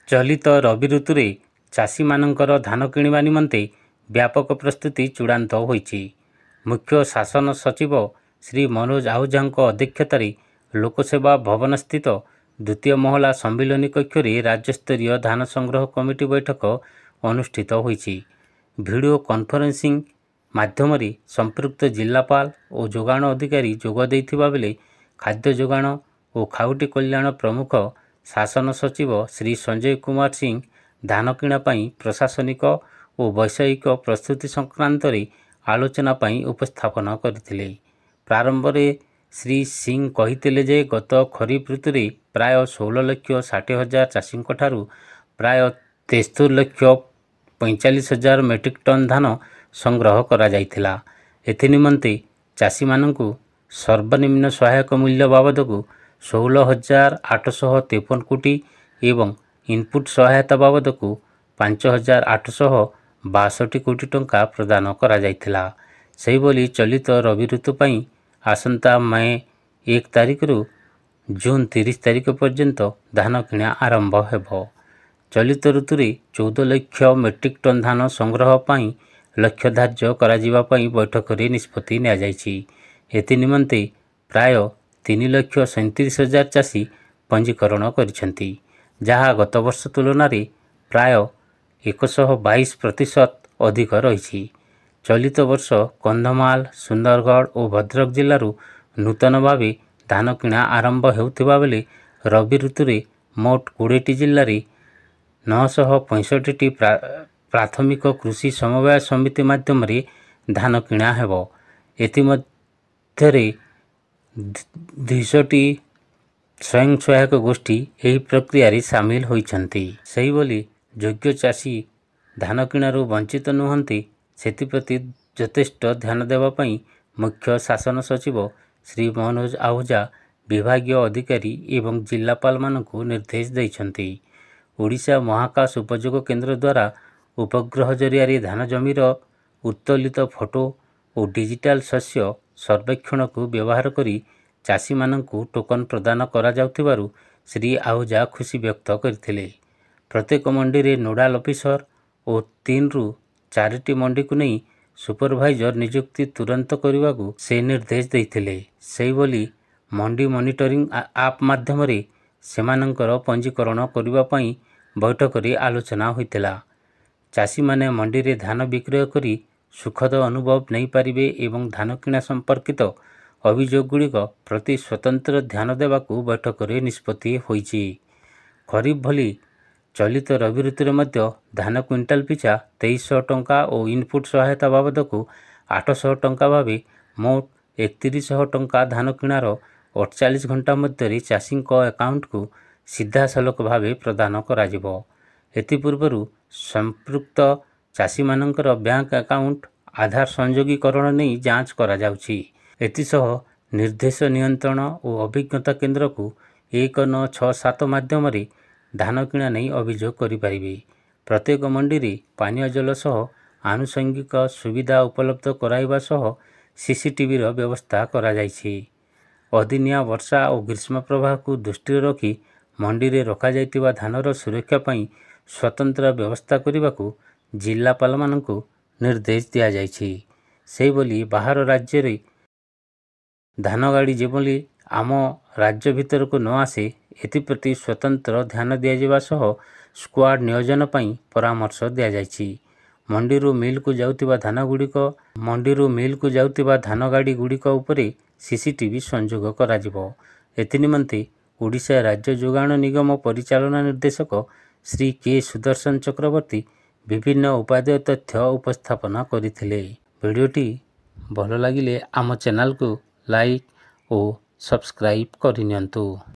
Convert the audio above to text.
चलित रवि ऋतुरे चाषी मानकर धान किणवा निमंते व्यापक प्रस्तुति चूड़ांत होईछि। मुख्य शासन सचिव श्री मनोज आहूजाଙ୍କ अध्यक्षतार लोकसेवा भवन स्थित द्वितीय महला सम्मिलनी कक्ष राज्यस्तरीय धान संग्रह कमिटी बैठक अनुष्ठित होईछि। वीडियो कॉन्फ्रेंसिंग माध्यम संपृक्त जिलापाल और जोगाण अधिकारी जोग देइथिबा बेले खाद्य जोगाण और खाउटी कल्याण प्रमुख शासन सचिव श्री संजय कुमार सिंह धान किणा पाई प्रशासनिक और वैषयिक प्रस्तुति संक्रांत आलोचना पाई उपस्थापन करथिले। प्रारंभ में श्री सिंह कहिथिले जे गत खरीफ ऋतु रे प्राय 16,60,000 चाषी ठारू प्राय 73,45,000 मेट्रिक टन धान संग्रह करा जाइथिला। एथि निमंते चाषी मानकु सर्वनिम्न सहायक मूल्य बाबद को 16,853 कोटी एवं इनपुट सहायता बाबद को 5,862 कोटी टंका प्रदान करा जाइथिला। सही बोली चलित रवि ऋतु पाई आसंता मई 1 तारिख रु जून 30 तारिख पर्यंत धान किणा आरंभ हेबो। चलित ऋतु रे 14 लाख मेट्रिक टन धान संग्रह पाई लक्ष्य धार्य करा जिबा पाई बैठक रे निष्पत्ति निया जाइछि। एथि निमंते प्राय 3,37,000 चाषी पंजीकरण करिसेंती, जहाँ गत वर्ष तुलन में प्राय 122% अधिक रही। चलित वर्ष कंधमाल सुंदरगढ़ और भद्रक जिलूर नूतन भाव धान किणा आरंभ होउथिबा बेले रवि ऋतु रे मोट 20टी जिले में 965टी प्राथमिक कृषि समवाय समिति माध्यम धान किणा हेबो। एथिमध्यरे 200टी स्वयं सहायक गोष्ठी यही प्रक्रिया सामिल होइछन्ति। सही बोली योग्य चाषी धान किणारू वंचित नुहंती सेतिप्रति यथेष्ट ध्यान देवा पई मुख्य शासन सचिव श्री मनोज आहूजा विभागीय अधिकारी एवं जिलापाल मानकु निर्देश दैछन्ति। ओडिशा महाकाश उपयोग केन्द्र द्वारा उपग्रह जरिया धान जमीर उत्तोलित फोटो और डिजिटल शस्य सर्वेक्षण को व्यवहार करी चाषी मानकु टोकन प्रदान करा जाउथिबारु श्री आहूजा खुशी व्यक्त करथिले। प्रत्येक मंडी रे नोडाल ऑफिसर और 3 रु 4टी मंडी को नहीं सुपरवाइजर नियुक्ति तुरंत करने को से निर्देश देथिले। सही बोली मंडी मॉनिटरिंग आप माध्यम रे सेमानंकर पंजीकरण करबा पई बैठक रे आलोचना होइतिला। चाषी माने मंडी रे धान विक्रय करी सुखद अनुभव नहीं पारिबे एवं धान किणा संपर्कित अभियोग गुड़िक प्रति स्वतंत्र ध्यान देवाकू बैठक रे निष्पत्ति होइछि। खरीफ भली चलित रवि ऋतु में धान क्विंटाल पिछा 2300 टंका और इनपुट सहायता बाबद को 800 टंका भाव मोट 3100 टंका धान किणार 48 घंटा मध्य चाषी अकाउंट को सीधा सलख भाव प्रदान कराजिबो। एथिपूर्वरु संपृक्त चाषी मानकर बैंक अकाउंट आधार संयोगीकरण नहीं जांच करा जाउछि। एथिसह निर्देश नियंत्रण और अभिज्ञता केन्द्र को 1967 माध्यम धान किणा नहीं अभियोग करिपारिबे। प्रत्येक मंडी रे पानीय जल सह आनुषंगिक सुविधा उपलब्ध कराइबा सह सीसीटीवी व्यवस्था करा जाइछि। अदिनिया वर्षा और ग्रीष्म प्रवाह को दृष्टि रखी मंडी रे रखा जाइतिबा धानर सुरक्षा पाई स्वतंत्र व्यवस्था करने को जिलापाल मानकु निर्देश दिया जाइछि। से बोली बाहर राज्य रे धान गाड़ी जेभली आम राज्य भितर को न आसे एथिप्रति स्वतंत्र ध्यान दिया सह स्क्वाड नियोजन पाई परामर्श दिया जाइछि। मंडीरू मिल को जाउतिबा धान गाड़ी गुड़िक उपरे सीसीटीवी संयोग कराजिबो। एथि निमंते ओडिशा राज्य जोगाण निगम परिचालना निर्देशक श्री के सुदर्शन चक्रवर्ती विभिन्न उपादेय तथ्य उपस्थापन करथिले। वीडियोटी भल लागिले आम चैनल को लाइक और सब्सक्राइब करिनियंतु।